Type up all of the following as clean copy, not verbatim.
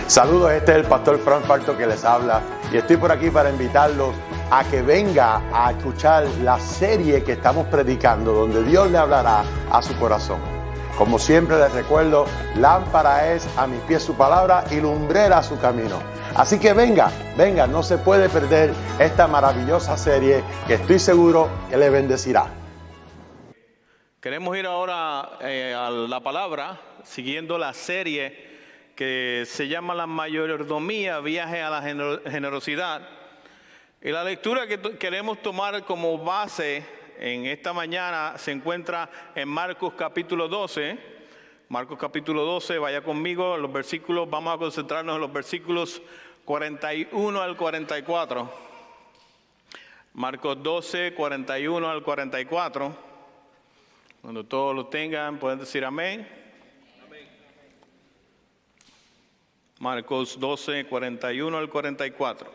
Saludos, este es el pastor Frank Farto que les habla y estoy por aquí para invitarlos a que venga a escuchar la serie que estamos predicando, donde Dios le hablará a su corazón. Como siempre les recuerdo, lámpara es a mis pies su palabra y lumbrera su camino. Así que venga, no se puede perder esta maravillosa serie que estoy seguro que le bendecirá. Queremos ir ahora a la palabra, siguiendo la serie que se llama La Mayordomía, Viaje a la Generosidad. Y la lectura que queremos tomar como base en esta mañana se encuentra en Marcos capítulo 12. Marcos capítulo 12, vaya conmigo, los versículos, vamos a concentrarnos en los versículos 41 al 44. Marcos 12, 41 al 44. Cuando todos lo tengan, pueden decir amén. Marcos 12, 41 al 44.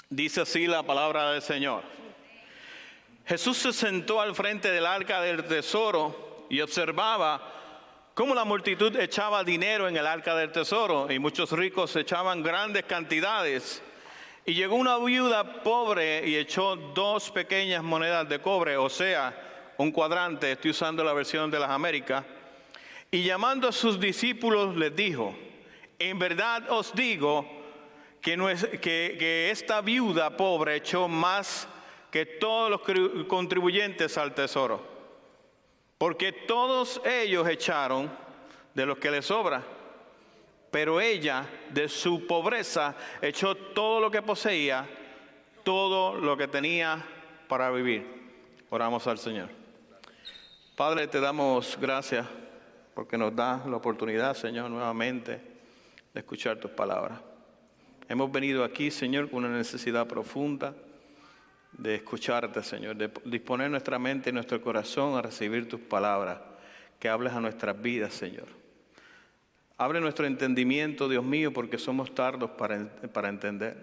Dice así la palabra del Señor. Jesús se sentó al frente del arca del tesoro y observaba cómo la multitud echaba dinero en el arca del tesoro y muchos ricos echaban grandes cantidades. Y llegó una viuda pobre y echó 2 pequeñas monedas de cobre, o sea, un cuadrante, estoy usando la versión de las Américas. Y llamando a sus discípulos les dijo: en verdad os digo que esta viuda pobre echó más que todos los contribuyentes al tesoro, porque todos ellos echaron de lo que les sobra, pero ella de su pobreza echó todo lo que poseía, todo lo que tenía para vivir. Oramos al Señor. Padre, te damos gracias porque nos das la oportunidad, Señor, nuevamente de escuchar tus palabras. Hemos venido aquí, Señor, con una necesidad profunda de escucharte, Señor, de disponer nuestra mente y nuestro corazón a recibir tus palabras, que hables a nuestras vidas, Señor. Abre nuestro entendimiento, Dios mío, porque somos tardos para entender.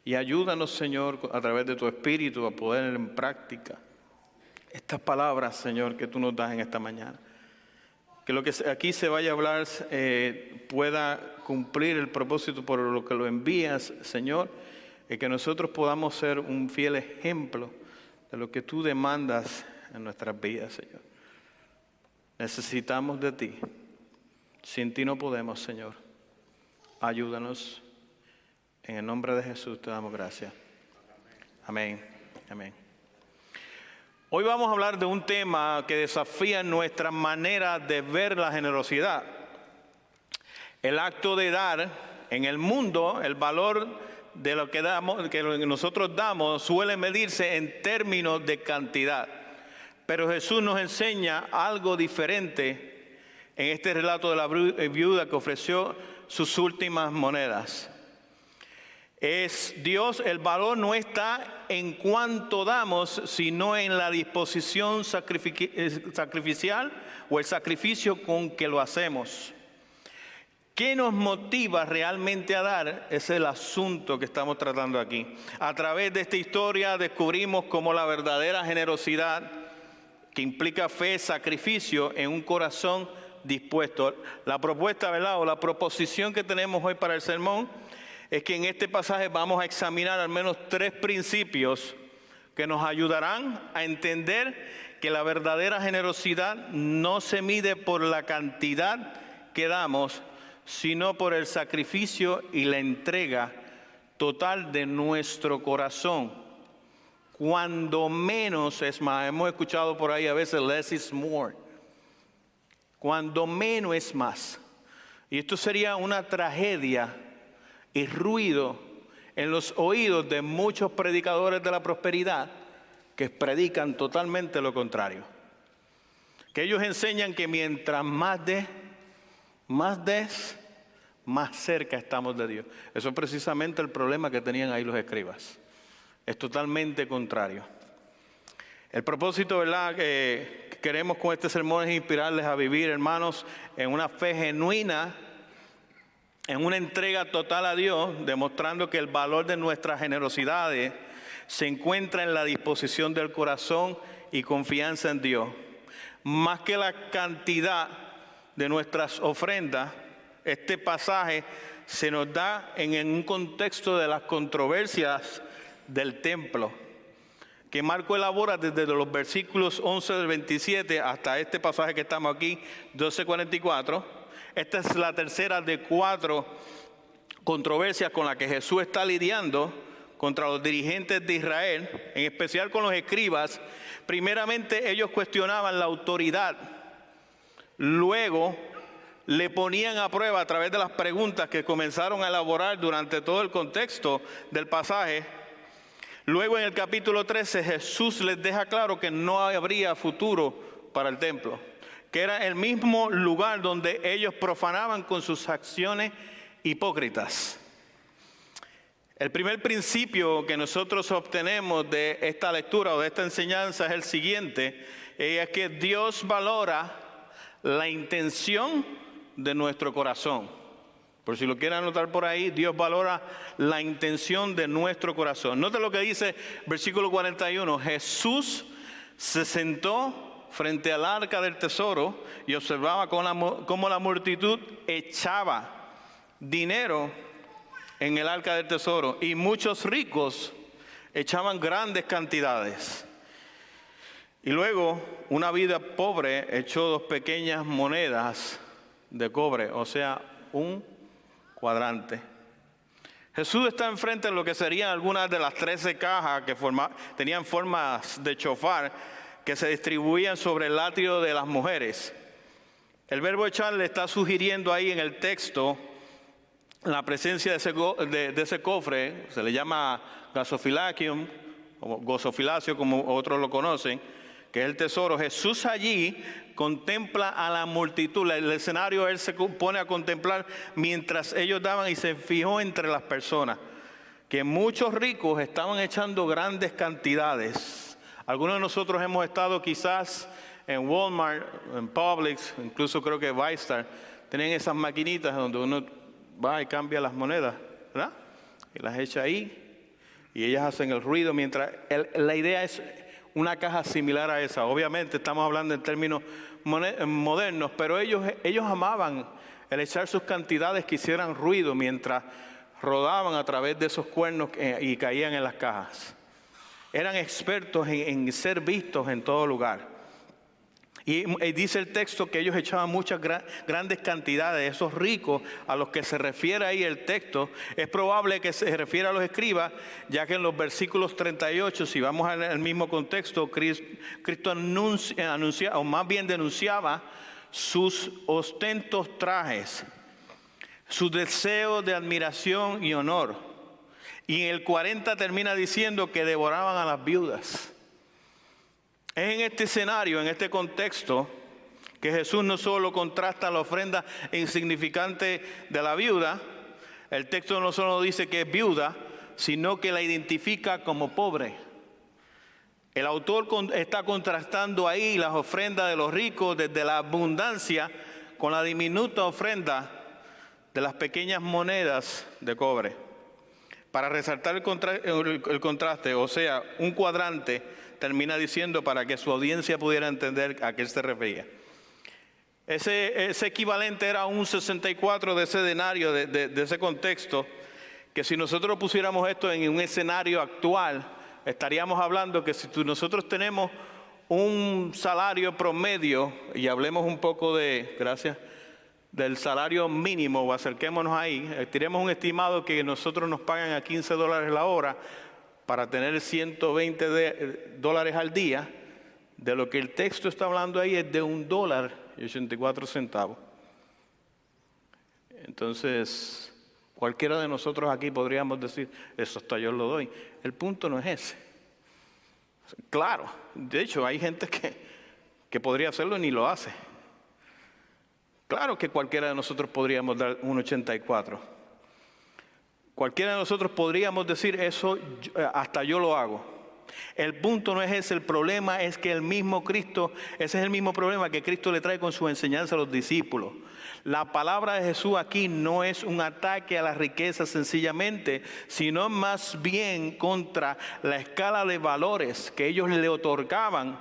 Y ayúdanos, Señor, a través de tu Espíritu a poner en práctica estas palabras, Señor, que tú nos das en esta mañana. Que lo que aquí se vaya a hablar pueda cumplir el propósito por lo que lo envías, Señor, y que nosotros podamos ser un fiel ejemplo de lo que tú demandas en nuestras vidas, Señor. Necesitamos de ti. Sin ti no podemos, Señor. Ayúdanos. En el nombre de Jesús te damos gracias. Amén. Amén. Hoy vamos a hablar de un tema que desafía nuestra manera de ver la generosidad. El acto de dar en el mundo, el valor de lo que damos, que nosotros damos, suele medirse en términos de cantidad. Pero Jesús nos enseña algo diferente en este relato de la viuda que ofreció sus últimas monedas. Es Dios, el valor no está en cuánto damos, sino en la disposición sacrificial o el sacrificio con que lo hacemos. ¿Qué nos motiva realmente a dar? Es el asunto que estamos tratando aquí. A través de esta historia descubrimos cómo la verdadera generosidad, que implica fe, sacrificio en un corazón dispuesto. La propuesta, ¿verdad? O la proposición que tenemos hoy para el sermón es que en este pasaje vamos a examinar al menos 3 principios que nos ayudarán a entender que la verdadera generosidad no se mide por la cantidad que damos, sino por el sacrificio y la entrega total de nuestro corazón. Cuando menos es más. Hemos escuchado por ahí a veces less is more. Cuando menos es más. Y esto sería una tragedia y ruido en los oídos de muchos predicadores de la prosperidad que predican totalmente lo contrario. Que ellos enseñan que mientras más des, más cerca estamos de Dios. Eso es precisamente el problema que tenían ahí los escribas. Es totalmente contrario. El propósito, ¿verdad?, que queremos con este sermón es inspirarles a vivir, hermanos, en una fe genuina, en una entrega total a Dios, demostrando que el valor de nuestras generosidades se encuentra en la disposición del corazón y confianza en Dios. Más que la cantidad de nuestras ofrendas, Este pasaje se nos da en un contexto de las controversias del templo, que Marco elabora desde los versículos 11 del 27 hasta este pasaje que estamos aquí, 12:44. Esta es la tercera de 4 controversias con las que Jesús está lidiando contra los dirigentes de Israel, en especial con los escribas. Primeramente, ellos cuestionaban la autoridad. Luego, le ponían a prueba a través de las preguntas que comenzaron a elaborar durante todo el contexto del pasaje. Luego, en el capítulo 13, Jesús les deja claro que no habría futuro para el templo, que era el mismo lugar donde ellos profanaban con sus acciones hipócritas. El primer principio que nosotros obtenemos de esta lectura o de esta enseñanza es el siguiente, es que Dios valora la intención de nuestro corazón. Por si lo quieren anotar por ahí, Dios valora la intención de nuestro corazón. Note lo que dice versículo 41, Jesús se sentó frente al arca del tesoro y observaba cómo la multitud echaba dinero en el arca del tesoro, y muchos ricos echaban grandes cantidades. Y luego una viuda pobre echó 2 pequeñas monedas de cobre, o sea, un cuadrante. Jesús está enfrente de lo que serían algunas de las 13 cajas que tenían formas de chofar que se distribuían sobre el atrio de las mujeres. El verbo echar le está sugiriendo ahí en el texto la presencia de ese cofre. Se le llama gasofilacium, o gozofilacio como otros lo conocen, que es el tesoro. Jesús allí contempla a la multitud. El escenario él se pone a contemplar mientras ellos daban, y se fijó entre las personas que muchos ricos estaban echando grandes cantidades. Algunos de nosotros hemos estado quizás en Walmart, en Publix, incluso creo que Vistar, tienen esas maquinitas donde uno va y cambia las monedas, ¿verdad? Y las echa ahí y ellas hacen el ruido mientras... La idea es una caja similar a esa. Obviamente estamos hablando en términos modernos, pero ellos amaban el echar sus cantidades que hicieran ruido mientras rodaban a través de esos cuernos y caían en las cajas. Eran expertos en ser vistos en todo lugar. Y dice el texto que ellos echaban muchas grandes cantidades. Esos ricos a los que se refiere ahí el texto, es probable que se refiera a los escribas, ya que en los versículos 38, si vamos al mismo contexto, Cristo anuncia, o más bien denunciaba sus ostentos trajes, su deseo de admiración y honor. Y en el 40 termina diciendo que devoraban a las viudas. Es en este escenario, en este contexto, que Jesús no solo contrasta la ofrenda insignificante de la viuda. El texto no solo dice que es viuda, sino que la identifica como pobre. El autor está contrastando ahí las ofrendas de los ricos desde la abundancia con la diminuta ofrenda de las pequeñas monedas de cobre. Para resaltar el contraste, o sea, un cuadrante, termina diciendo para que su audiencia pudiera entender a qué se refería. Ese equivalente era un 64 de ese denario, de ese contexto, que si nosotros pusiéramos esto en un escenario actual, estaríamos hablando que si nosotros tenemos un salario promedio, y hablemos un poco del salario mínimo, o acerquémonos ahí, tiremos un estimado que nosotros nos pagan a $15 la hora para tener $120 al día. De lo que el texto está hablando ahí es de $1.84. Entonces, cualquiera de nosotros aquí podríamos decir, eso hasta yo lo doy. El punto no es ese. Claro, de hecho hay gente que podría hacerlo y ni lo hace. Claro que cualquiera de nosotros podríamos dar $1.84. Cualquiera de nosotros podríamos decir eso, hasta yo lo hago. El punto no es ese, el problema es que el mismo Cristo, ese es el mismo problema que Cristo le trae con su enseñanza a los discípulos. La palabra de Jesús aquí no es un ataque a la riqueza sencillamente, sino más bien contra la escala de valores que ellos le otorgaban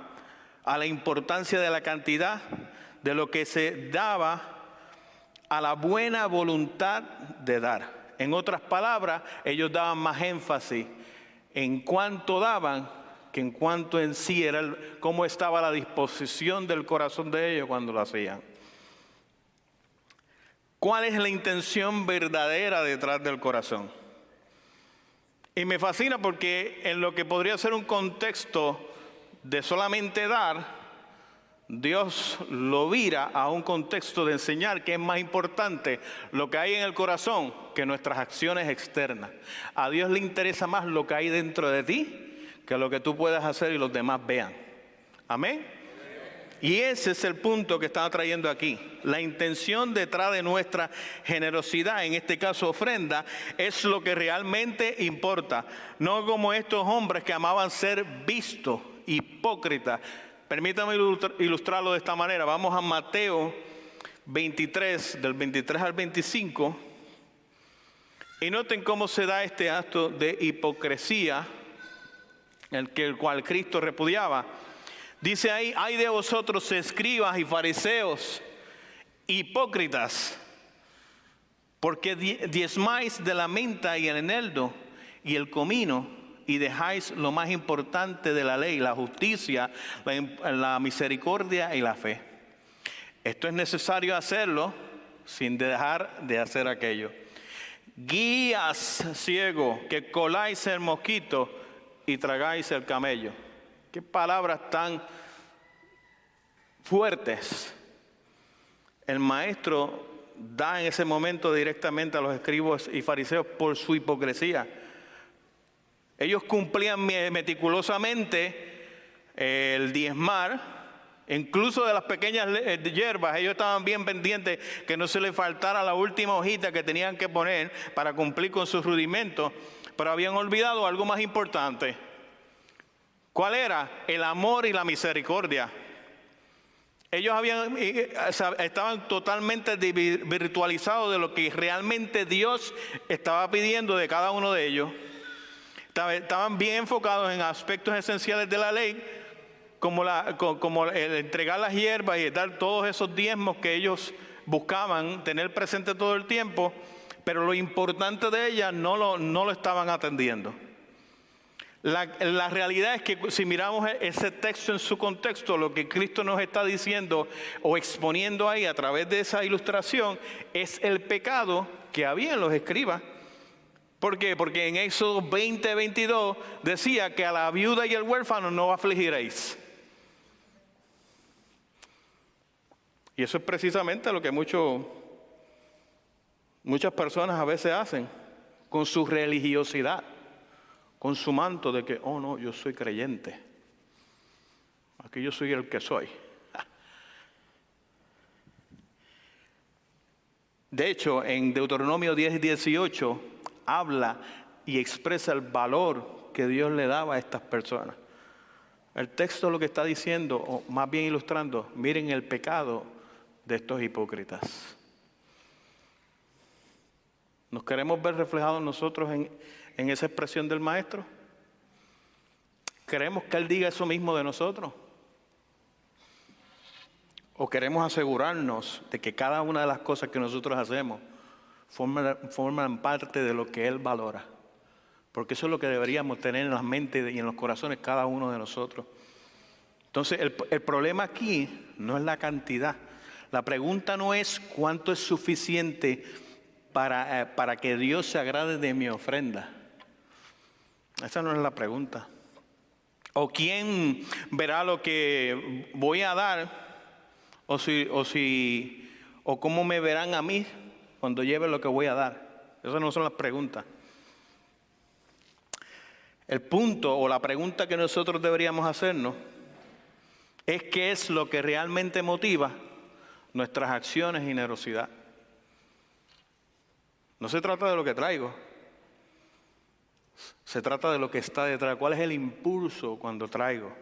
a la importancia de la cantidad de lo que se daba a la buena voluntad de dar. En otras palabras, ellos daban más énfasis en cuánto daban que en cuanto en sí era cómo estaba la disposición del corazón de ellos cuando lo hacían. ¿Cuál es la intención verdadera detrás del corazón? Y me fascina porque en lo que podría ser un contexto de solamente dar, Dios lo vira a un contexto de enseñar que es más importante lo que hay en el corazón que nuestras acciones externas. A Dios le interesa más lo que hay dentro de ti que lo que tú puedas hacer y los demás vean. Amén. Y ese es el punto que estaba trayendo aquí. La intención detrás de nuestra generosidad, en este caso ofrenda, es lo que realmente importa. No como estos hombres que amaban ser vistos, hipócritas. Permítame ilustrarlo de esta manera. Vamos a Mateo 23, del 23 al 25. Y noten cómo se da este acto de hipocresía, el cual Cristo repudiaba. Dice ahí: ay de vosotros, escribas y fariseos, hipócritas, porque diezmáis de la menta y el eneldo y el comino, y dejáis lo más importante de la ley, la justicia, la misericordia y la fe. Esto es necesario hacerlo sin dejar de hacer aquello. Guías ciego, que coláis el mosquito y tragáis el camello. Qué palabras tan fuertes. El maestro da en ese momento directamente a los escribas y fariseos por su hipocresía. Ellos cumplían meticulosamente el diezmar, incluso de las pequeñas hierbas. Ellos estaban bien pendientes que no se les faltara la última hojita que tenían que poner para cumplir con sus rudimentos, pero habían olvidado algo más importante. ¿Cuál era? El amor y la misericordia. Ellos estaban totalmente virtualizados de lo que realmente Dios estaba pidiendo de cada uno de ellos. Estaban bien enfocados en aspectos esenciales de la ley, como el entregar las hierbas y dar todos esos diezmos que ellos buscaban tener presente todo el tiempo, pero lo importante de ellas no lo estaban atendiendo. La realidad es que si miramos ese texto en su contexto, lo que Cristo nos está diciendo o exponiendo ahí a través de esa ilustración es el pecado que había en los escribas. ¿Por qué? Porque en Éxodo 20:22 decía que a la viuda y el huérfano no afligiréis. Y eso es precisamente lo que muchas personas a veces hacen con su religiosidad, con su manto de que, oh no, yo soy creyente, aquí yo soy el que soy. De hecho, en Deuteronomio 10:18 habla y expresa el valor que Dios le daba a estas personas. El texto lo que está diciendo, o más bien ilustrando, miren el pecado de estos hipócritas. ¿Nos queremos ver reflejados nosotros en esa expresión del maestro? ¿Queremos que él diga eso mismo de nosotros? ¿O queremos asegurarnos de que cada una de las cosas que nosotros hacemos forman parte de lo que él valora? Porque eso es lo que deberíamos tener en las mentes y en los corazones cada uno de nosotros. Entonces el problema aquí no es la cantidad. La pregunta no es cuánto es suficiente para que Dios se agrade de mi ofrenda. Esa no es la pregunta. O quién verá lo que voy a dar, o cómo me verán a mí cuando lleve lo que voy a dar. Esas no son las preguntas. El punto o la pregunta que nosotros deberíamos hacernos es qué es lo que realmente motiva nuestras acciones y generosidad. No se trata de lo que traigo, se trata de lo que está detrás. ¿Cuál es el impulso cuando traigo?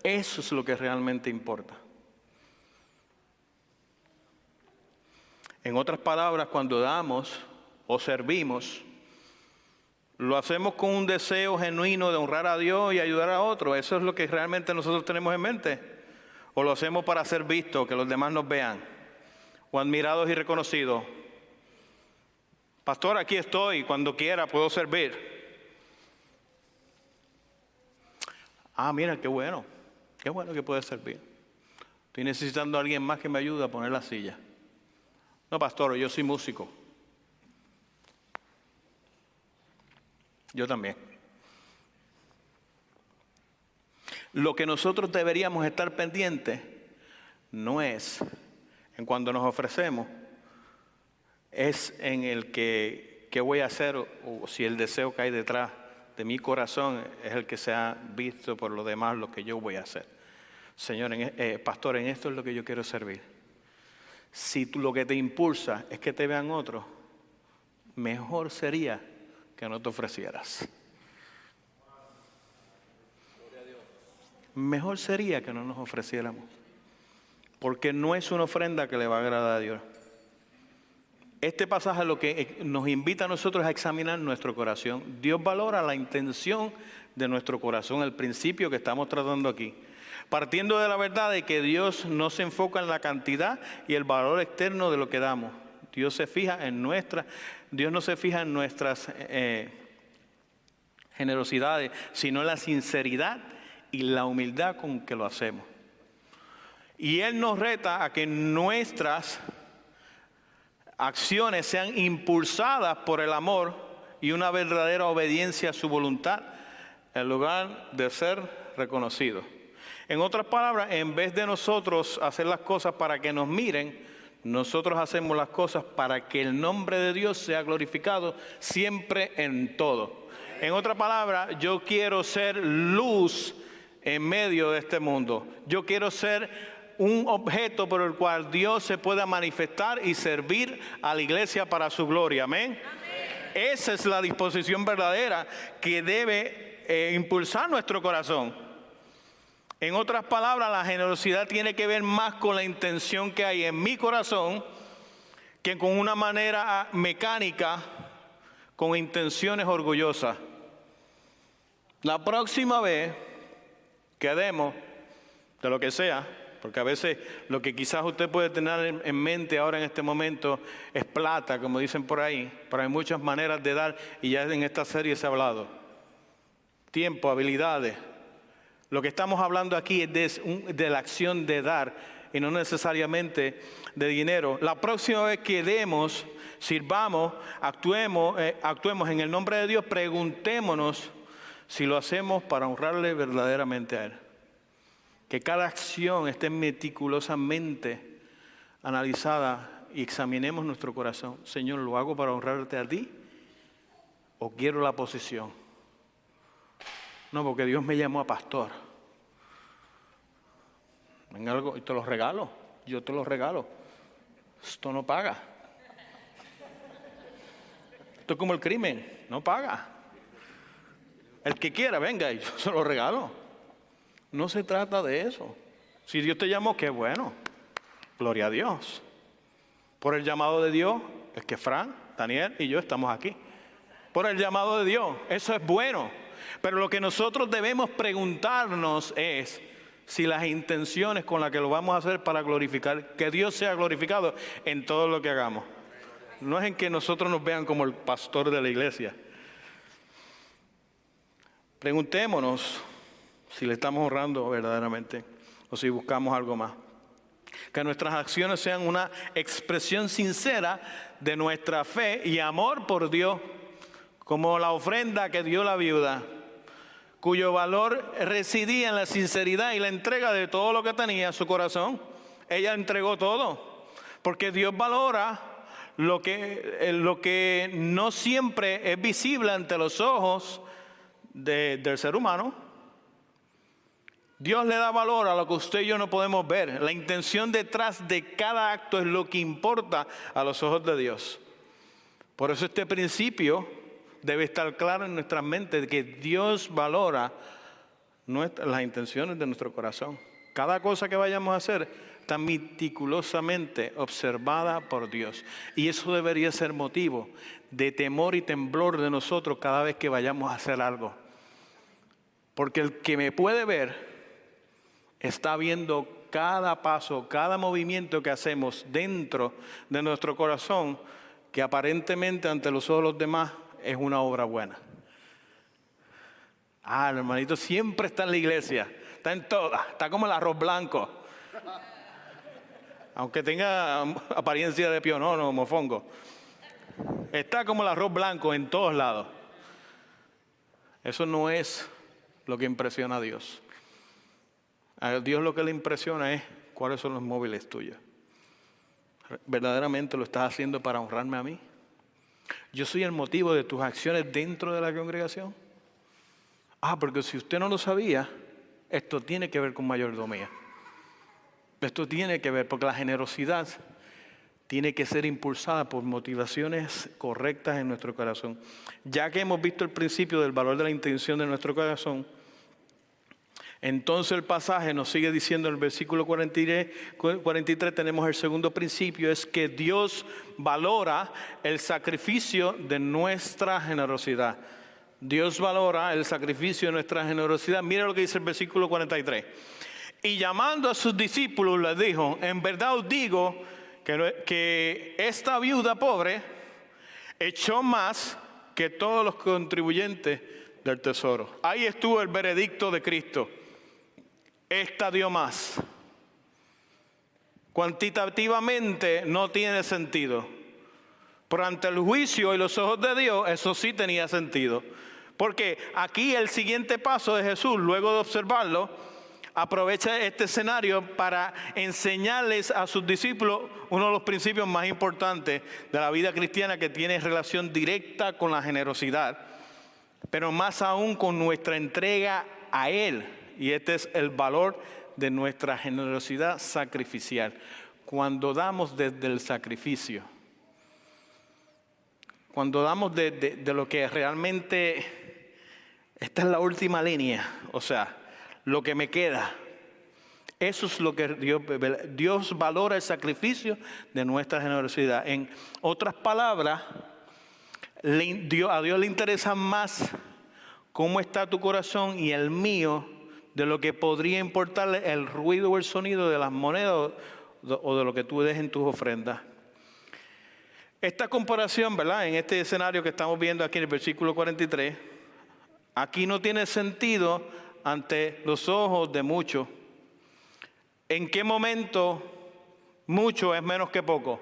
Eso es lo que realmente importa. En otras palabras, cuando damos o servimos, lo hacemos con un deseo genuino de honrar a Dios y ayudar a otros. Eso es lo que realmente nosotros tenemos en mente. O lo hacemos para ser vistos, que los demás nos vean. o admirados y reconocidos. Pastor, aquí estoy, cuando quiera puedo servir. Mira, qué bueno que puede servir. Estoy necesitando a alguien más que me ayude a poner la silla. No, pastor, yo soy músico. Yo también. Lo que nosotros deberíamos estar pendientes no es en cuando nos ofrecemos, es en el que qué voy a hacer o si el deseo que hay detrás de mi corazón es el que se ha visto por lo demás lo que yo voy a hacer. Señor, pastor, en esto es lo que yo quiero servir. Si lo que te impulsa es que te vean otros, mejor sería que no te ofrecieras. Mejor sería que no nos ofreciéramos, porque no es una ofrenda que le va a agradar a Dios. Este pasaje lo que nos invita a nosotros a examinar nuestro corazón. Dios valora la intención de nuestro corazón, el principio que estamos tratando aquí. Partiendo de la verdad de que Dios no se enfoca en la cantidad y el valor externo de lo que damos. Dios no se fija en nuestras generosidades, sino en la sinceridad y la humildad con que lo hacemos. Y Él nos reta a que nuestras acciones sean impulsadas por el amor y una verdadera obediencia a su voluntad, en lugar de ser reconocidos. En otras palabras, en vez de nosotros hacer las cosas para que nos miren, nosotros hacemos las cosas para que el nombre de Dios sea glorificado siempre en todo. En otras palabras, yo quiero ser luz en medio de este mundo. Yo quiero ser un objeto por el cual Dios se pueda manifestar y servir a la iglesia para su gloria. Amén. Esa es la disposición verdadera que debe impulsar nuestro corazón. En otras palabras, la generosidad tiene que ver más con la intención que hay en mi corazón que con una manera mecánica, con intenciones orgullosas. La próxima vez que demos de lo que sea, porque a veces lo que quizás usted puede tener en mente ahora en este momento es plata, como dicen por ahí, pero hay muchas maneras de dar y ya en esta serie se ha hablado. Tiempo, habilidades. Lo que estamos hablando aquí es de la acción de dar y no necesariamente de dinero. La próxima vez que demos, sirvamos, actuemos en el nombre de Dios, preguntémonos si lo hacemos para honrarle verdaderamente a Él. Que cada acción esté meticulosamente analizada y examinemos nuestro corazón. Señor, ¿lo hago para honrarte a ti o quiero la posición? No, porque Dios me llamó a pastor. Venga algo y te lo regalo. Yo te lo regalo. Esto no paga. Esto es como el crimen, no paga. El que quiera, venga, y yo se lo regalo. No se trata de eso. Si Dios te llamó, qué bueno. Gloria a Dios. Por el llamado de Dios, es que Fran, Daniel y yo estamos aquí. Por el llamado de Dios, eso es bueno. Pero lo que nosotros debemos preguntarnos es si las intenciones con las que lo vamos a hacer para glorificar, que Dios sea glorificado en todo lo que hagamos. No es en que nosotros nos vean como el pastor de la iglesia. Preguntémonos si le estamos honrando verdaderamente o si buscamos algo más. Que nuestras acciones sean una expresión sincera de nuestra fe y amor por Dios, como la ofrenda que dio la viuda, cuyo valor residía en la sinceridad y la entrega de todo lo que tenía en su corazón. Ella entregó todo, porque Dios valora lo que no siempre es visible ante los ojos del ser humano. Dios le da valor a lo que usted y yo no podemos ver. La intención detrás de cada acto es lo que importa a los ojos de Dios. Por eso este principio debe estar claro en nuestra mente de que Dios valora las intenciones de nuestro corazón. Cada cosa que vayamos a hacer está meticulosamente observada por Dios. Y eso debería ser motivo de temor y temblor de nosotros cada vez que vayamos a hacer algo. Porque el que me puede ver está viendo cada paso, cada movimiento que hacemos dentro de nuestro corazón, que aparentemente ante los ojos de los demás es una obra buena. El hermanito siempre está en la iglesia, está en todas, está como el arroz blanco. Aunque tenga apariencia de pionono o mofongo, está como el arroz blanco en todos lados. Eso no es lo que impresiona a Dios. A Dios lo que le impresiona es cuáles son los móviles tuyos. ¿Verdaderamente lo estás haciendo para honrarme a mí? ¿Yo soy el motivo de tus acciones dentro de la congregación? Porque si usted no lo sabía, esto tiene que ver con mayordomía. Esto tiene que ver, porque la generosidad tiene que ser impulsada por motivaciones correctas en nuestro corazón. Ya que hemos visto el principio del valor de la intención de nuestro corazón, entonces el pasaje nos sigue diciendo en el versículo 43, tenemos el segundo principio, es que Dios valora el sacrificio de nuestra generosidad. Dios valora el sacrificio de nuestra generosidad. Mira lo que dice el versículo 43. Y llamando a sus discípulos les dijo, en verdad os digo que esta viuda pobre echó más que todos los contribuyentes del tesoro. Ahí estuvo el veredicto de Cristo. Esta dio más. Cuantitativamente no tiene sentido, pero ante el juicio y los ojos de Dios, eso sí tenía sentido. Porque aquí el siguiente paso de Jesús, luego de observarlo, aprovecha este escenario para enseñarles a sus discípulos uno de los principios más importantes de la vida cristiana, que tiene relación directa con la generosidad, pero más aún con nuestra entrega a Él. Y este es el valor de nuestra generosidad sacrificial. Cuando damos desde el sacrificio, cuando damos de lo que realmente, esta es la última línea, o sea, lo que me queda. Eso es lo que Dios valora, el sacrificio de nuestra generosidad. En otras palabras, a Dios le interesa más cómo está tu corazón y el mío, de lo que podría importarle el ruido o el sonido de las monedas o de lo que tú des en tus ofrendas. Esta comparación, ¿verdad? En este escenario que estamos viendo aquí en el versículo 43, aquí no tiene sentido ante los ojos de muchos. ¿En qué momento mucho es menos que poco?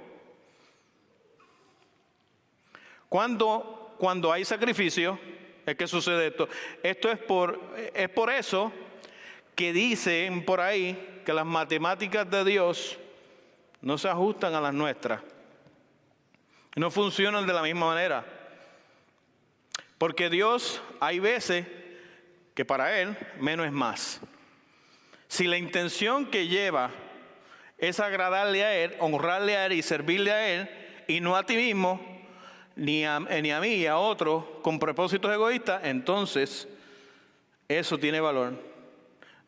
Cuando hay sacrificio, es que sucede esto. Esto es por eso que dicen por ahí que las matemáticas de Dios no se ajustan a las nuestras. No funcionan de la misma manera. Porque Dios, hay veces que para Él menos es más. Si la intención que lleva es agradarle a Él, honrarle a Él y servirle a Él, y no a ti mismo, ni a mí y a otros con propósitos egoístas, entonces eso tiene valor.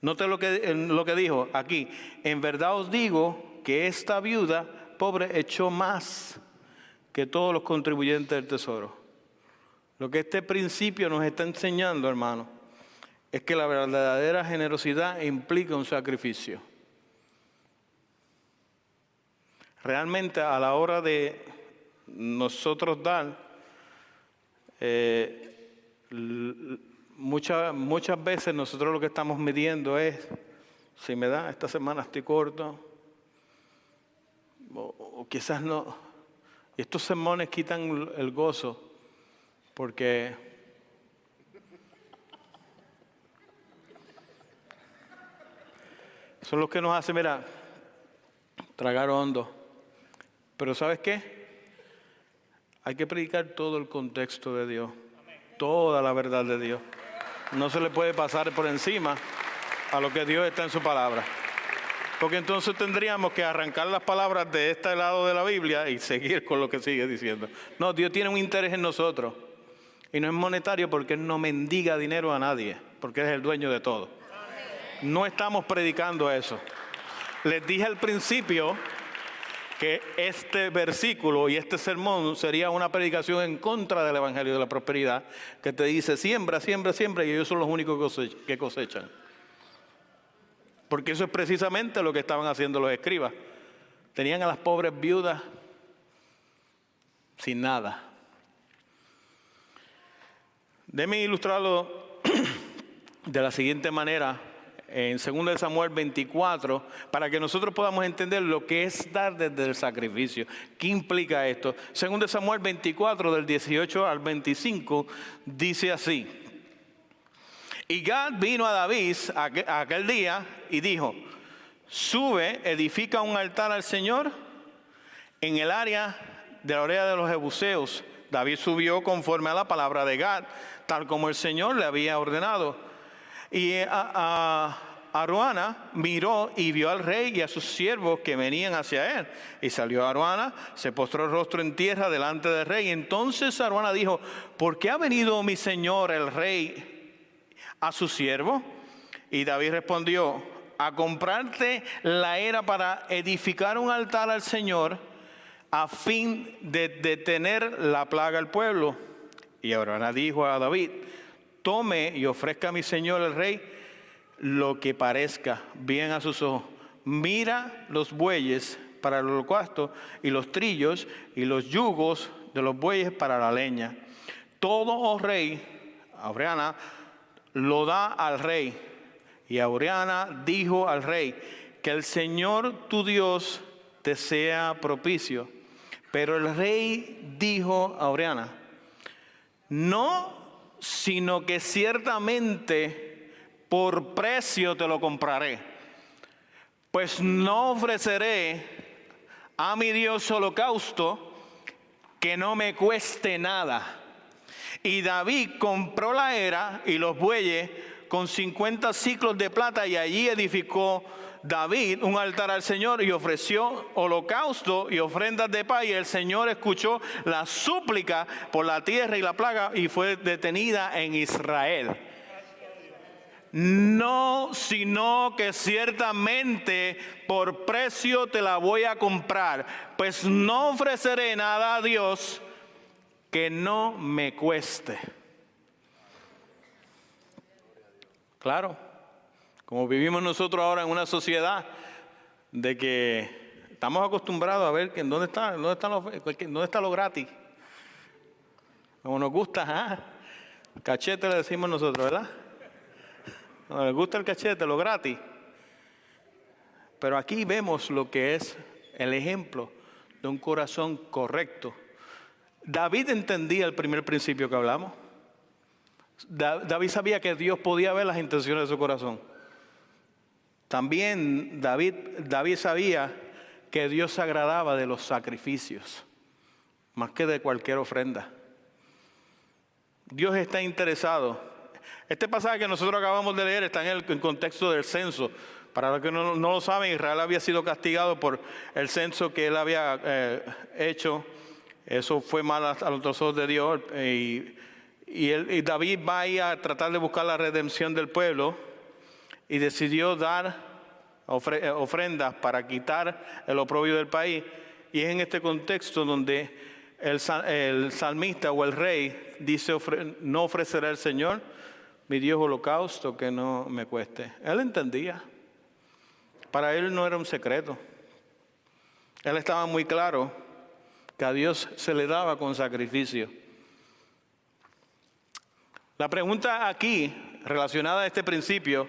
Note lo que dijo aquí. En verdad os digo que esta viuda pobre echó más que todos los contribuyentes del tesoro. Lo que este principio nos está enseñando, hermano, es que la verdadera generosidad implica un sacrificio. Realmente a la hora de nosotros dar, muchas veces nosotros lo que estamos midiendo es, si me da, esta semana estoy corto, o quizás no. Y estos sermones quitan el gozo, porque son los que nos hacen, mira, tragar hondo. Pero ¿sabes qué? Hay que predicar todo el contexto de Dios, toda la verdad de Dios. No se le puede pasar por encima a lo que Dios está en su palabra. Porque entonces tendríamos que arrancar las palabras de este lado de la Biblia y seguir con lo que sigue diciendo. No, Dios tiene un interés en nosotros. Y no es monetario, porque Él no mendiga dinero a nadie, porque Él es el dueño de todo. No estamos predicando eso. Les dije al principio que este versículo y este sermón sería una predicación en contra del Evangelio de la Prosperidad, que te dice siembra, siembra, siembra, y ellos son los únicos que cosechan. porque eso es precisamente lo que estaban haciendo los escribas. Tenían a las pobres viudas sin nada. Déjenme ilustrarlo de la siguiente manera, en 2 Samuel 24, para que nosotros podamos entender lo que es dar desde el sacrificio. ¿Qué implica esto? 2 Samuel 24, del 18 al 25, dice así: Y Gad vino a David aquel día y dijo: sube, edifica un altar al Señor en el área de la orilla de los Jebuseos. David subió conforme a la palabra de Gad, tal como el Señor le había ordenado. Y Arauna miró y vio al rey y a sus siervos que venían hacia él. Y salió Arauna, se postró el rostro en tierra delante del rey. Entonces Arauna dijo: ¿por qué ha venido mi señor el rey a su siervo? Y David respondió: a comprarte la era para edificar un altar al Señor, a fin de detener la plaga al pueblo. Y Arauna dijo a David: tome y ofrezca a mi señor el rey lo que parezca bien a sus ojos. Mira los bueyes para el holocausto, y los trillos y los yugos de los bueyes para la leña. Todo, oh rey, Arauna lo da al rey. Y Arauna dijo al rey: que el Señor tu Dios te sea propicio. Pero el rey dijo a Arauna: no, sino que ciertamente por precio te lo compraré, pues no ofreceré a mi Dios holocausto que no me cueste nada. Y David compró la era y los bueyes con 50 siclos de plata, y allí edificó David un altar al Señor y ofreció holocausto y ofrendas de paz. Y el Señor escuchó la súplica por la tierra y la plaga, y fue detenida en Israel. No, sino que ciertamente por precio te la voy a comprar, pues no ofreceré nada a Dios que no me cueste. Claro, como vivimos nosotros ahora en una sociedad de que estamos acostumbrados a ver que dónde está lo gratis. Como nos gusta, cachete le decimos nosotros, ¿verdad? Nos gusta el cachete, lo gratis. Pero aquí vemos lo que es el ejemplo de un corazón correcto. David entendía el primer principio que hablamos. David sabía que Dios podía ver las intenciones de su corazón. También David sabía que Dios se agradaba de los sacrificios, más que de cualquier ofrenda. Dios está interesado. Este pasaje que nosotros acabamos de leer está en el contexto del censo. Para los que no lo saben, Israel había sido castigado por el censo que él había hecho. Eso fue mal a los ojos de Dios. Y David va ahí a tratar de buscar la redención del pueblo, y decidió dar ofrendas para quitar el oprobio del país. Y es en este contexto donde el salmista o el rey dice: no ofrecerá al Señor mi Dios holocausto que no me cueste. Él entendía. Para él no era un secreto. Él estaba muy claro que a Dios se le daba con sacrificio. La pregunta aquí, relacionada a este principio,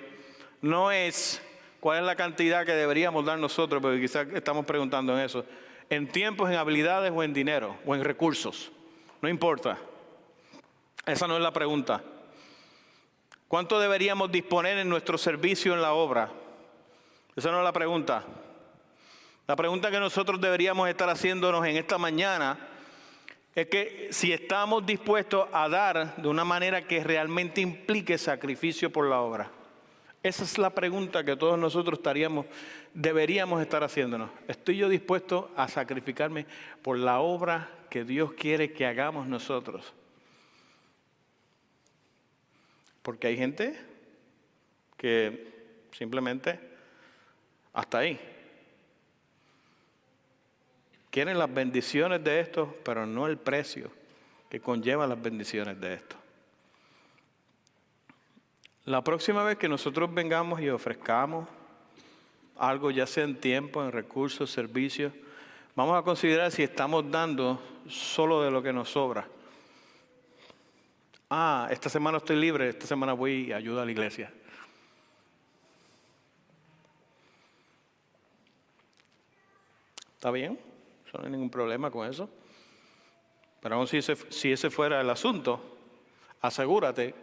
no es cuál es la cantidad que deberíamos dar nosotros, porque quizás estamos preguntando en eso. En tiempos, en habilidades o en dinero o en recursos. No importa. Esa no es la pregunta. ¿Cuánto deberíamos disponer en nuestro servicio en la obra? Esa no es la pregunta. La pregunta que nosotros deberíamos estar haciéndonos en esta mañana es que si estamos dispuestos a dar de una manera que realmente implique sacrificio por la obra. Esa es la pregunta que todos nosotros deberíamos estar haciéndonos. ¿Estoy yo dispuesto a sacrificarme por la obra que Dios quiere que hagamos nosotros? Porque hay gente que simplemente hasta ahí. Quieren las bendiciones de esto, pero no el precio que conlleva las bendiciones de esto. La próxima vez que nosotros vengamos y ofrezcamos algo, ya sea en tiempo, en recursos, servicios, vamos a considerar si estamos dando solo de lo que nos sobra. Esta semana estoy libre, esta semana voy y ayudo a la iglesia. ¿Está bien? No hay ningún problema con eso. Pero aún si ese fuera el asunto, asegúrate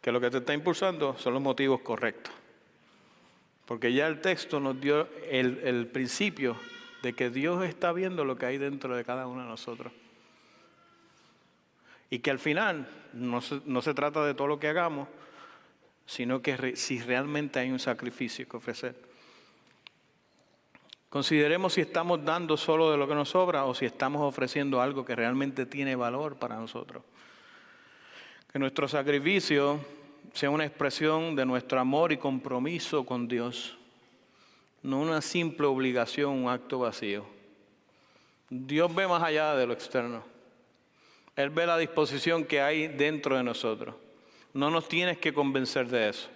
que lo que te está impulsando son los motivos correctos. Porque ya el texto nos dio el principio de que Dios está viendo lo que hay dentro de cada uno de nosotros. Y que al final no se trata de todo lo que hagamos, sino que si realmente hay un sacrificio que ofrecer. Consideremos si estamos dando solo de lo que nos sobra o si estamos ofreciendo algo que realmente tiene valor para nosotros. Que nuestro sacrificio sea una expresión de nuestro amor y compromiso con Dios, no una simple obligación, un acto vacío. Dios ve más allá de lo externo. Él ve la disposición que hay dentro de nosotros. No nos tienes que convencer de eso.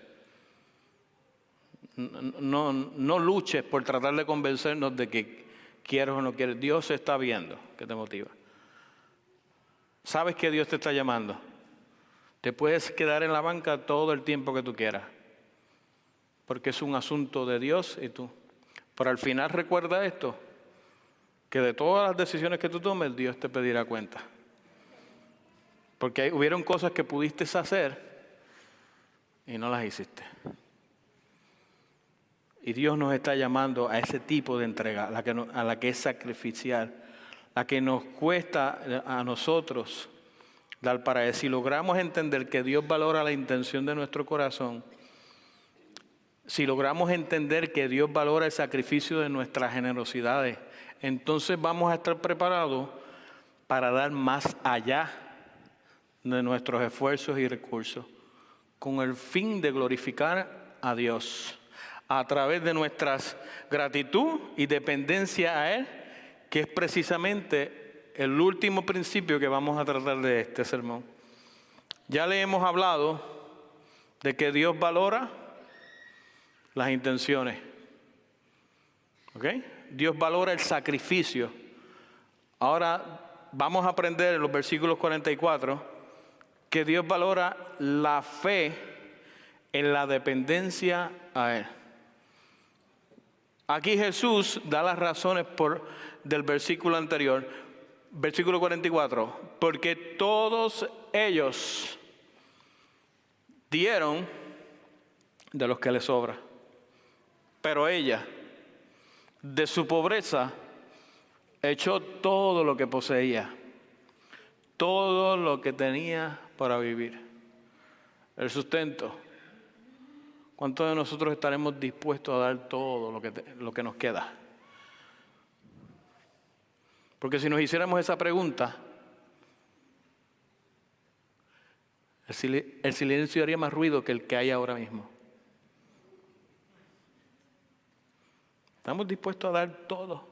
No luches por tratar de convencernos de que quieres o no quieres. Dios está viendo que te motiva. Sabes que Dios te está llamando. Te puedes quedar en la banca todo el tiempo que tú quieras, porque es un asunto de Dios y tú. Pero al final recuerda esto, que de todas las decisiones que tú tomes, Dios te pedirá cuenta. Porque hubieron cosas que pudiste hacer y no las hiciste. Y Dios nos está llamando a ese tipo de entrega, a la que es sacrificial, la que nos cuesta a nosotros dar para Él. Si logramos entender que Dios valora la intención de nuestro corazón, si logramos entender que Dios valora el sacrificio de nuestras generosidades, entonces vamos a estar preparados para dar más allá de nuestros esfuerzos y recursos, con el fin de glorificar a Dios a través de nuestra gratitud y dependencia a Él, que es precisamente el último principio que vamos a tratar de este sermón. Ya le hemos hablado de que Dios valora las intenciones. ¿Ok? Dios valora el sacrificio. Ahora vamos a aprender en los versículos 44 que Dios valora la fe en la dependencia a Él. Aquí Jesús da las razones del versículo anterior. Versículo 44, porque todos ellos dieron de los que les sobra, pero ella, de su pobreza, echó todo lo que poseía, todo lo que tenía para vivir, el sustento. ¿Cuántos de nosotros estaremos dispuestos a dar todo lo que nos queda? Porque si nos hiciéramos esa pregunta, el silencio haría más ruido que el que hay ahora mismo. ¿Estamos dispuestos a dar todo?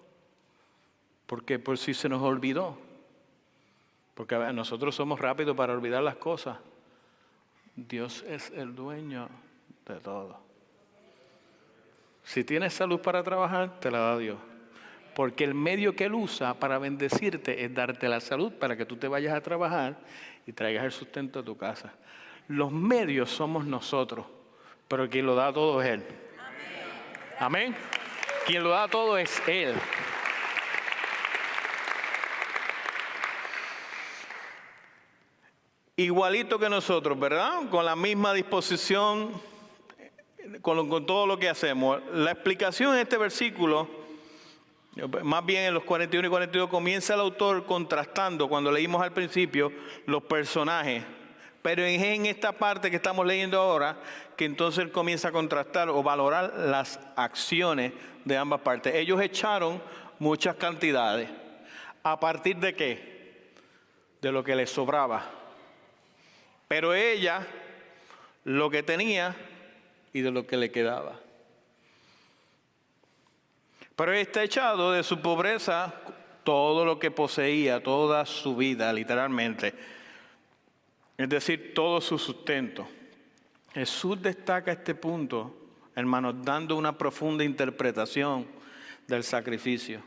Porque por si se nos olvidó. Porque nosotros somos rápidos para olvidar las cosas. Dios es el dueño de todo. Si tienes salud para trabajar, te la da Dios. Porque el medio que Él usa para bendecirte es darte la salud para que tú te vayas a trabajar y traigas el sustento a tu casa. Los medios somos nosotros, pero quien lo da todo es Él. Amén. Quien lo da todo es Él. Igualito que nosotros, ¿verdad? Con la misma disposición, con todo lo que hacemos. La explicación en este versículo, más bien en los 41 y 42, comienza el autor contrastando, cuando leímos al principio, los personajes. Pero en esta parte que estamos leyendo ahora, que entonces él comienza a contrastar o valorar las acciones de ambas partes. Ellos echaron muchas cantidades. ¿A partir de qué? De lo que les sobraba. Pero ella, lo que tenía y de lo que le quedaba. Pero está echado de su pobreza todo lo que poseía, toda su vida, literalmente. Es decir, todo su sustento. Jesús destaca este punto hermanos, dando una profunda interpretación del sacrificio.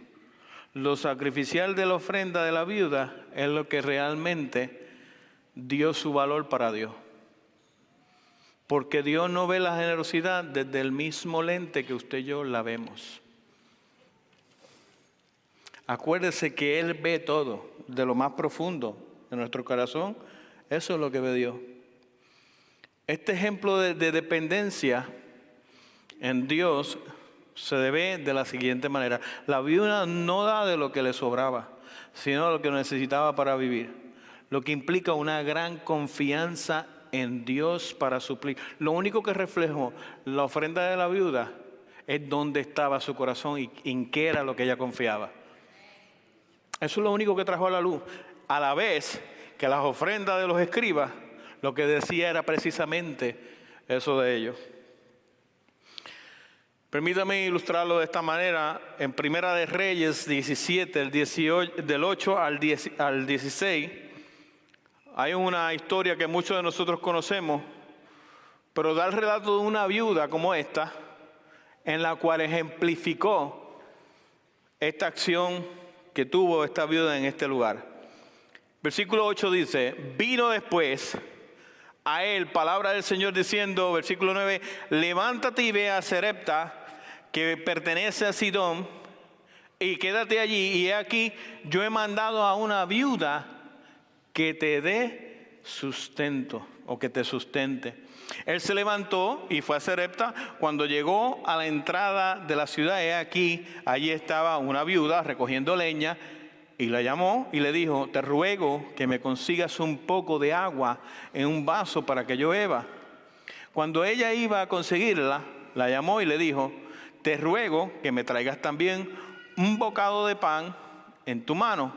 Lo sacrificial de la ofrenda de la viuda es lo que realmente dio su valor para Dios. Porque Dios no ve la generosidad desde el mismo lente que usted y yo la vemos. Acuérdese que Él ve todo, de lo más profundo de nuestro corazón. Eso es lo que ve Dios. Este ejemplo de dependencia en Dios se ve de la siguiente manera. La viuda no da de lo que le sobraba, sino de lo que necesitaba para vivir. Lo que implica una gran confianza en Dios para suplir. Lo único que reflejó la ofrenda de la viuda es dónde estaba su corazón y en qué era lo que ella confiaba. Eso es lo único que trajo a la luz. A la vez que las ofrendas de los escribas, lo que decía era precisamente eso de ellos. Permítame ilustrarlo de esta manera. En Primera de Reyes 17, del 8 al 16, hay una historia que muchos de nosotros conocemos, pero da el relato de una viuda como esta, en la cual ejemplificó esta acción que tuvo esta viuda en este lugar. Versículo 8 dice: vino después a él palabra del Señor diciendo, versículo 9, levántate y ve a Sarepta, que pertenece a Sidón, y quédate allí, y he aquí, yo he mandado a una viuda que te dé sustento, o que te sustente. Él se levantó y fue a Sarepta. Cuando llegó a la entrada de la ciudad, he aquí, allí estaba una viuda recogiendo leña, y la llamó y le dijo: te ruego que me consigas un poco de agua en un vaso para que yo beba. Cuando ella iba a conseguirla, la llamó y le dijo: te ruego que me traigas también un bocado de pan en tu mano.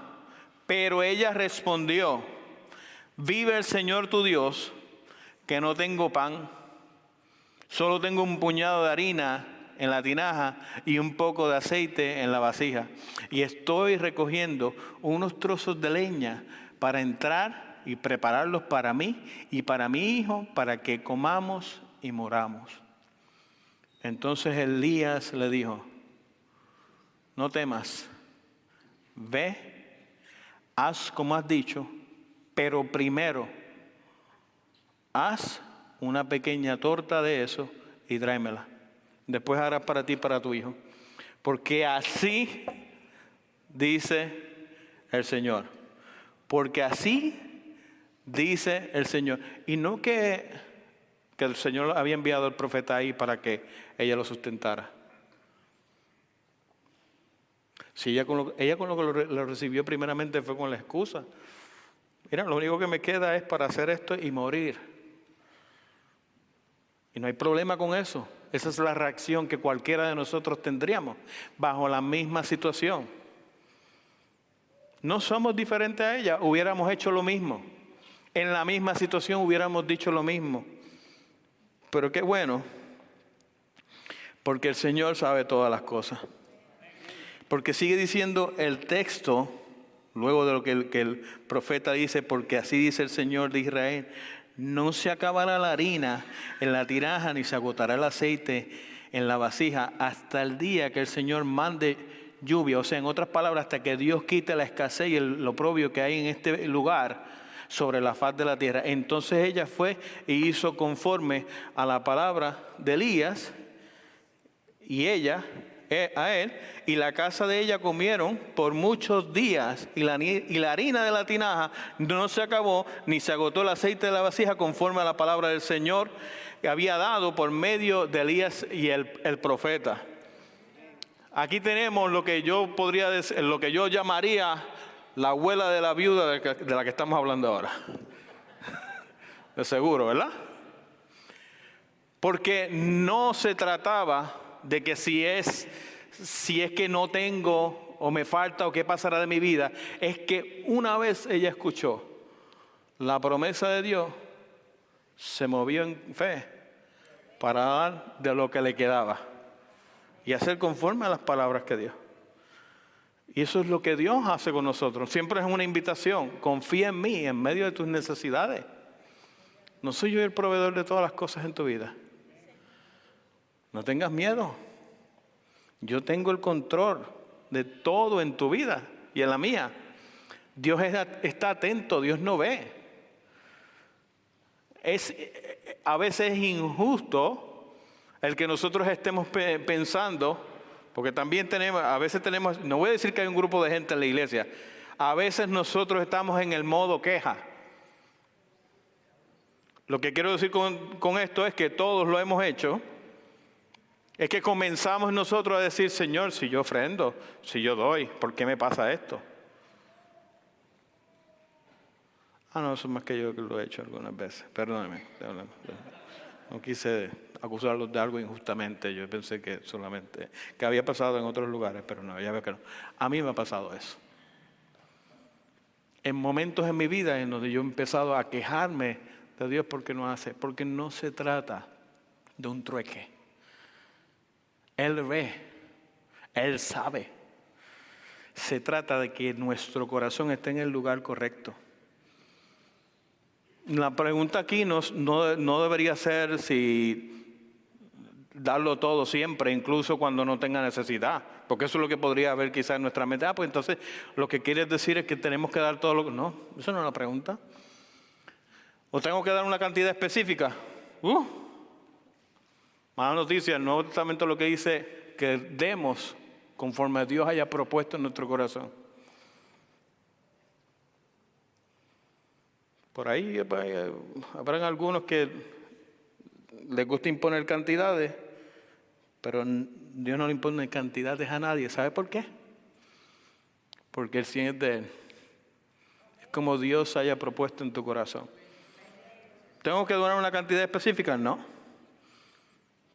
Pero ella respondió: vive el Señor tu Dios, que no tengo pan, solo tengo un puñado de harina en la tinaja y un poco de aceite en la vasija. Y estoy recogiendo unos trozos de leña para entrar y prepararlos para mí y para mi hijo, para que comamos y moramos. Entonces Elías le dijo: no temas, ve, haz como has dicho, pero primero haz una pequeña torta de eso y tráemela. Después harás para ti y para tu hijo. Porque así dice el Señor. Porque así dice el Señor. Y no que el Señor había enviado al profeta ahí para que ella lo sustentara. Si ella con lo que lo recibió primeramente fue con la excusa: mira, lo único que me queda es para hacer esto y morir. Y no hay problema con eso. Esa es la reacción que cualquiera de nosotros tendríamos bajo la misma situación. No somos diferentes a ella, hubiéramos hecho lo mismo. En la misma situación hubiéramos dicho lo mismo. Pero qué bueno, porque el Señor sabe todas las cosas. Porque sigue diciendo el texto, luego de lo que el profeta dice: porque así dice el Señor de Israel, no se acabará la harina en la tinaja, ni se agotará el aceite en la vasija, hasta el día que el Señor mande lluvia. O sea, en otras palabras, hasta que Dios quite la escasez y el oprobio que hay en este lugar sobre la faz de la tierra. Entonces ella fue y hizo conforme a la palabra de Elías, y ella a él y la casa de ella comieron por muchos días, y la harina de la tinaja no se acabó, ni se agotó el aceite de la vasija, conforme a la palabra del Señor que había dado por medio de Elías y el profeta. Aquí tenemos lo que yo podría decir, lo que yo llamaría la abuela de la viuda de la que estamos hablando ahora. De seguro, ¿verdad? Porque no se trataba de que si es que no tengo o me falta o qué pasará de mi vida. Es que una vez ella escuchó la promesa de Dios, se movió en fe para dar de lo que le quedaba y hacer conforme a las palabras que dio. Y eso es lo que Dios hace con nosotros. Siempre es una invitación: confía en mí en medio de tus necesidades. ¿No soy yo el proveedor de todas las cosas en tu vida? No tengas miedo. Yo tengo el control de todo en tu vida y en la mía. Dios está atento, Dios no ve. A veces es injusto el que nosotros estemos pensando, porque también a veces tenemos, no voy a decir que hay un grupo de gente en la iglesia, a veces nosotros estamos en el modo queja. Lo que quiero decir con esto es que todos lo hemos hecho. Es que comenzamos nosotros a decir, Señor, si yo ofrendo, si yo doy, ¿por qué me pasa esto? No, eso es más que yo que lo he hecho algunas veces. Perdóneme. No quise acusarlos de algo injustamente. Yo pensé que solamente, que había pasado en otros lugares, pero no, ya veo que no. A mí me ha pasado eso. En momentos en mi vida en donde yo he empezado a quejarme de Dios porque no hace, porque no se trata de un trueque. Él ve, Él sabe. Se trata de que nuestro corazón esté en el lugar correcto. La pregunta aquí no debería ser si darlo todo siempre, incluso cuando no tenga necesidad, porque eso es lo que podría haber quizás en nuestra mente. Pues entonces lo que quieres decir es que tenemos que dar todo lo que... No, eso no es la pregunta. ¿O tengo que dar una cantidad específica? Mala noticia, el Nuevo Testamento lo que dice que demos conforme a Dios haya propuesto en nuestro corazón. Por ahí habrán algunos que les gusta imponer cantidades, pero Dios no le impone cantidades a nadie. ¿Sabe por qué? Porque el 100 es de Él. Es como Dios haya propuesto en tu corazón. ¿Tengo que donar una cantidad específica? No.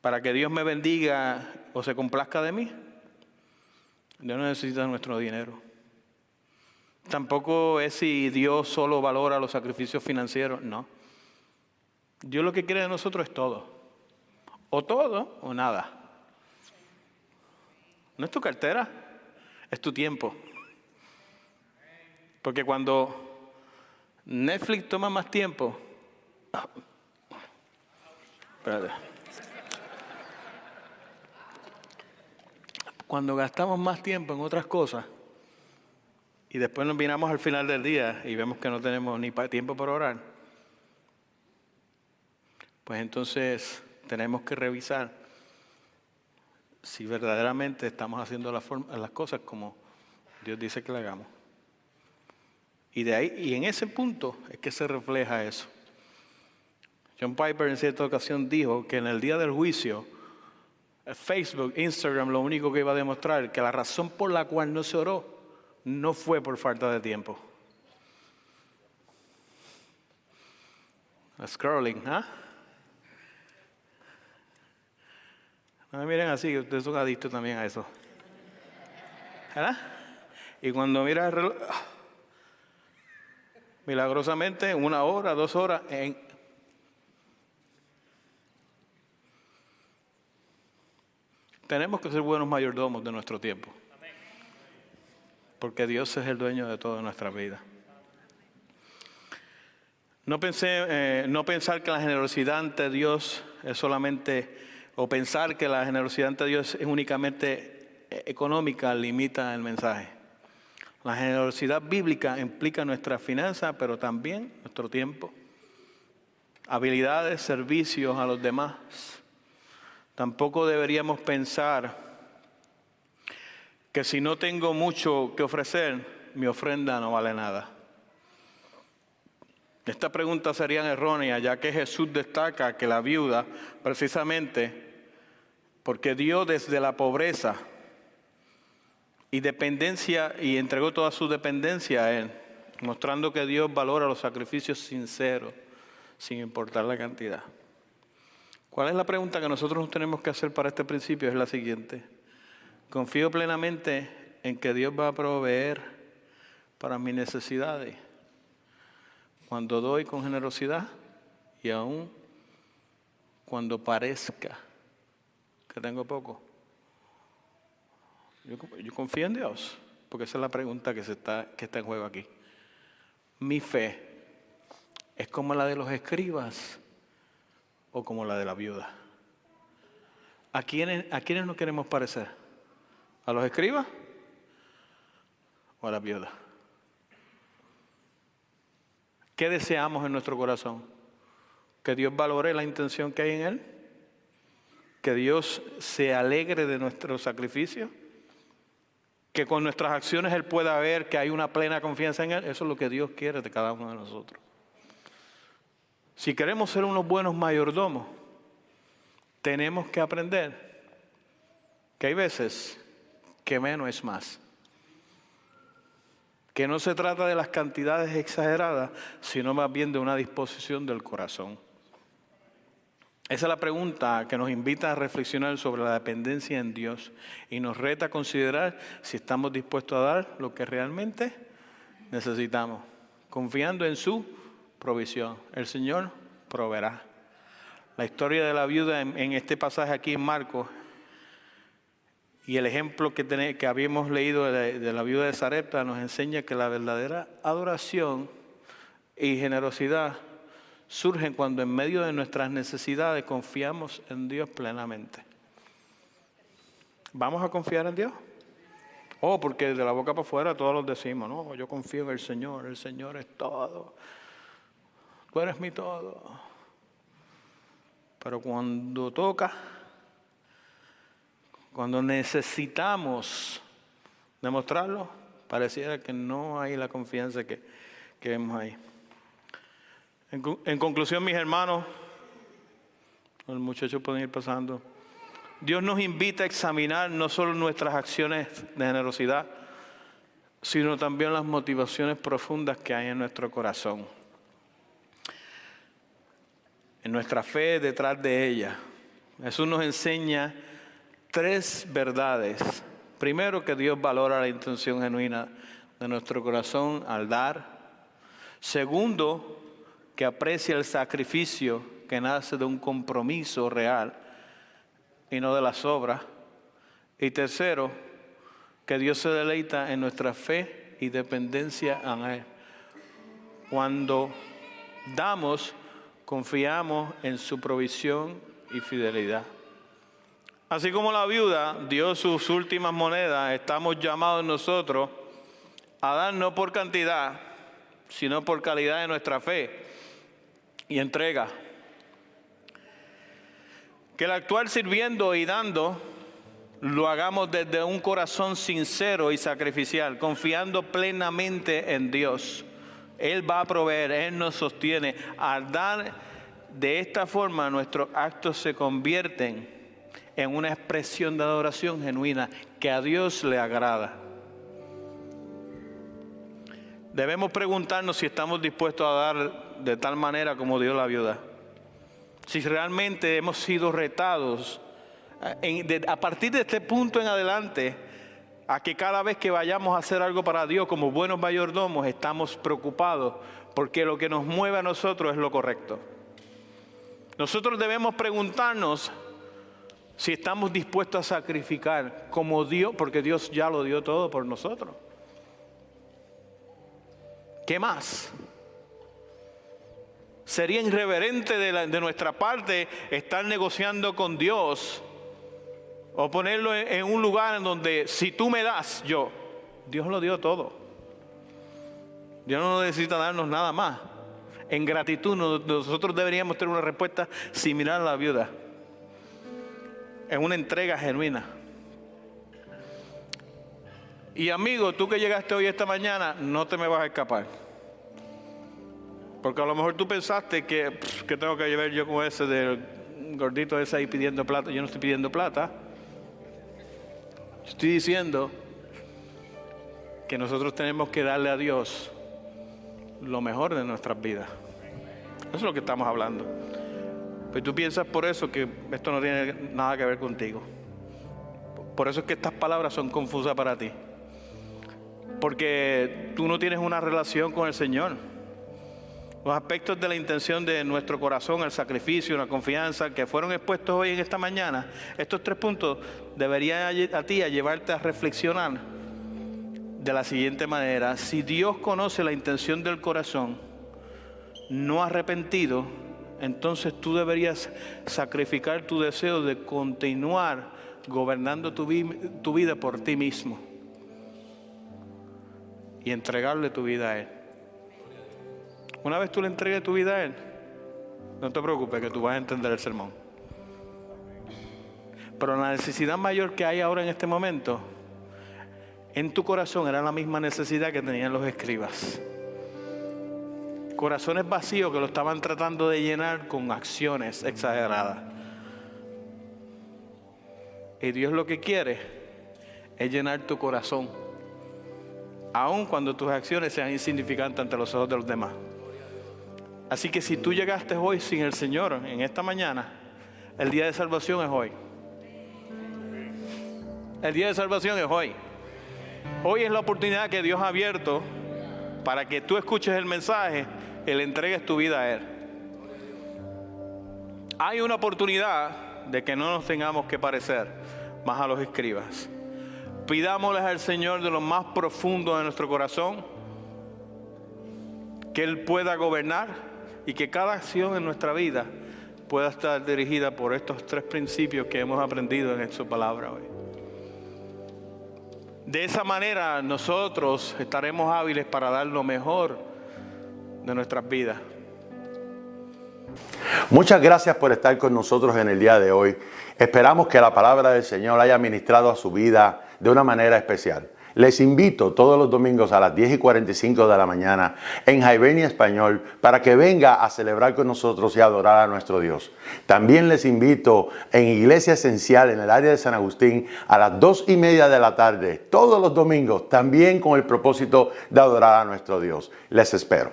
Para que Dios me bendiga o se complazca de mí. Dios no necesita nuestro dinero. Tampoco es si Dios solo valora los sacrificios financieros, no. Dios lo que quiere de nosotros es todo. O todo o nada. No es tu cartera, es tu tiempo. Porque cuando Netflix toma más tiempo... Espérate. Cuando gastamos más tiempo en otras cosas y después nos miramos al final del día y vemos que no tenemos ni tiempo para orar, pues entonces tenemos que revisar si verdaderamente estamos haciendo las cosas como Dios dice que le hagamos. Y de ahí, y en ese punto es que se refleja eso. John Piper en cierta ocasión dijo que en el día del juicio, Facebook, Instagram, lo único que iba a demostrar que la razón por la cual no se oró no fue por falta de tiempo. Scrolling, ¿ah? No me miren así, que ustedes son adictos también a eso. ¿Verdad? Y cuando miras el reloj, milagrosamente, 1 hora, 2 horas, tenemos que ser buenos mayordomos de nuestro tiempo. Porque Dios es el dueño de toda nuestra vida. No pensar que la generosidad ante Dios es solamente, o pensar que la generosidad ante Dios es únicamente económica, limita el mensaje. La generosidad bíblica implica nuestra finanza, pero también nuestro tiempo, habilidades, servicios a los demás. Tampoco deberíamos pensar que si no tengo mucho que ofrecer, mi ofrenda no vale nada. Esta pregunta sería errónea, ya que Jesús destaca que la viuda, precisamente porque dio desde la pobreza y dependencia y entregó toda su dependencia a Él, mostrando que Dios valora los sacrificios sinceros, sin importar la cantidad. ¿Cuál es la pregunta que nosotros nos tenemos que hacer para este principio? Es la siguiente. ¿Confío plenamente en que Dios va a proveer para mis necesidades cuando doy con generosidad y aún cuando parezca que tengo poco? Yo confío en Dios, porque esa es la pregunta que está en juego aquí. ¿Mi fe es como la de los escribas o como la de la viuda? ¿A quiénes nos queremos parecer? ¿A los escribas o a las viudas? ¿Qué deseamos en nuestro corazón? ¿Que Dios valore la intención que hay en Él? ¿Que Dios se alegre de nuestro sacrificio? ¿Que con nuestras acciones Él pueda ver que hay una plena confianza en Él? Eso es lo que Dios quiere de cada uno de nosotros. Si queremos ser unos buenos mayordomos, tenemos que aprender que hay veces que menos es más. Que no se trata de las cantidades exageradas, sino más bien de una disposición del corazón. Esa es la pregunta que nos invita a reflexionar sobre la dependencia en Dios y nos reta a considerar si estamos dispuestos a dar lo que realmente necesitamos, confiando en su provisión. El Señor proveerá. La historia de la viuda en este pasaje aquí en Marcos y el ejemplo que habíamos leído de la viuda de Sarepta nos enseña que la verdadera adoración y generosidad surgen cuando en medio de nuestras necesidades confiamos en Dios plenamente. ¿Vamos a confiar en Dios? Porque de la boca para afuera todos los decimos, no, yo confío en el Señor es todo, tú eres mi todo. Pero cuando toca, cuando necesitamos demostrarlo, pareciera que no hay la confianza que vemos ahí. En conclusión, mis hermanos, los muchachos pueden ir pasando. Dios nos invita a examinar no solo nuestras acciones de generosidad, sino también las motivaciones profundas que hay en nuestro corazón. En nuestra fe detrás de ella. Jesús nos enseña 3 verdades. Primero, que Dios valora la intención genuina de nuestro corazón al dar. Segundo, que aprecia el sacrificio que nace de un compromiso real y no de las obras. Y tercero, que Dios se deleita en nuestra fe y dependencia en Él. Cuando damos, confiamos en su provisión y fidelidad. Así como la viuda dio sus últimas monedas, estamos llamados nosotros a dar no por cantidad, sino por calidad de nuestra fe y entrega. Que el actuar sirviendo y dando lo hagamos desde un corazón sincero y sacrificial, confiando plenamente en Dios. Él va a proveer, Él nos sostiene. Al dar de esta forma, nuestros actos se convierten en una expresión de adoración genuina que a Dios le agrada. Debemos preguntarnos si estamos dispuestos a dar de tal manera como dio la viuda. Si realmente hemos sido retados a partir de este punto en adelante a que cada vez que vayamos a hacer algo para Dios como buenos mayordomos estamos preocupados porque lo que nos mueve a nosotros es lo correcto. Nosotros debemos preguntarnos si estamos dispuestos a sacrificar como Dios, porque Dios ya lo dio todo por nosotros. ¿Qué más? Sería irreverente de nuestra parte estar negociando con Dios o ponerlo en un lugar en donde si tú me das, Dios lo dio todo. Dios no necesita darnos nada más. En gratitud nosotros deberíamos tener una respuesta similar a la viuda. En una entrega genuina. Y amigo, tú que llegaste hoy esta mañana, no te me vas a escapar. Porque a lo mejor tú pensaste que tengo que llevar yo con ese del gordito ese ahí pidiendo plata. Yo no estoy pidiendo plata. Estoy diciendo que nosotros tenemos que darle a Dios lo mejor de nuestras vidas. Eso es lo que estamos hablando. Pues tú piensas por eso que esto no tiene nada que ver contigo. Por eso es que estas palabras son confusas para ti. Porque tú no tienes una relación con el Señor. Los aspectos de la intención de nuestro corazón, el sacrificio, la confianza que fueron expuestos hoy en esta mañana, estos 3 puntos deberían a ti llevarte a reflexionar de la siguiente manera. Si Dios conoce la intención del corazón no arrepentido, entonces tú deberías sacrificar tu deseo de continuar gobernando tu vida por ti mismo y entregarle tu vida a Él. Una vez tú le entregues tu vida a Él, no te preocupes que tú vas a entender el sermón. Pero la necesidad mayor que hay ahora en este momento, en tu corazón era la misma necesidad que tenían los escribas. Corazones vacíos que lo estaban tratando de llenar con acciones exageradas. Y Dios lo que quiere es llenar tu corazón, aun cuando tus acciones sean insignificantes ante los ojos de los demás. Así que si tú llegaste hoy sin el Señor en esta mañana, el día de salvación es hoy. El día de salvación es hoy. Hoy es la oportunidad que Dios ha abierto para que tú escuches el mensaje y le entregues tu vida a Él. Hay una oportunidad de que no nos tengamos que parecer más a los escribas. Pidámosles al Señor de lo más profundo de nuestro corazón que Él pueda gobernar y que cada acción en nuestra vida pueda estar dirigida por estos 3 principios que hemos aprendido en su palabra hoy. De esa manera nosotros estaremos hábiles para dar lo mejor de nuestras vidas. Muchas gracias por estar con nosotros en el día de hoy. Esperamos que la palabra del Señor haya ministrado a su vida de una manera especial. Les invito todos los domingos a las 10:45 de la mañana en Hibernia Español para que venga a celebrar con nosotros y adorar a nuestro Dios. También les invito en Iglesia Esencial en el área de San Agustín a las 2:30 de la tarde, todos los domingos, también con el propósito de adorar a nuestro Dios. Les espero.